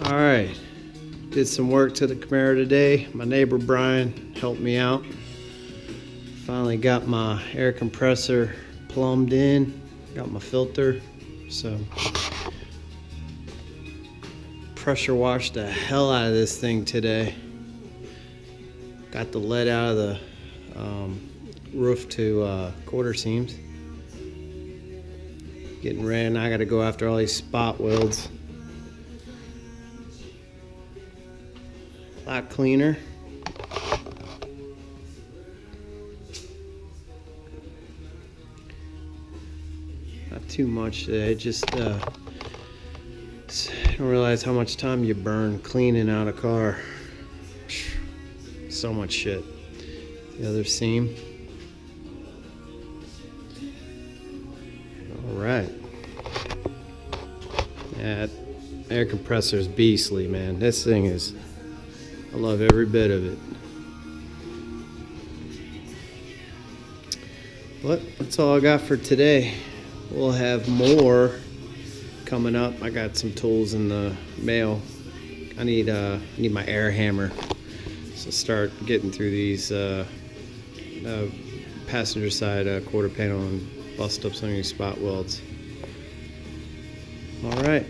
Alright, did some work to the Camaro today. My neighbor Brian helped me out. Finally got my air compressor plumbed in, got my filter, so pressure washed the hell out of this thing today. Got the lead out of the roof to quarter seams. Getting ready, and I gotta go after all these spot welds. A lot cleaner. Not too much today, just don't realize how much time you burn cleaning out a car. So much shit. The other seam. Alright. That air compressor is beastly, man. This thing is, I love every bit of it. But that's all I got for today. We'll have more coming up. I got some tools in the mail. I need my air hammer. So start getting through these passenger side quarter panel and bust up some of these spot welds. All right.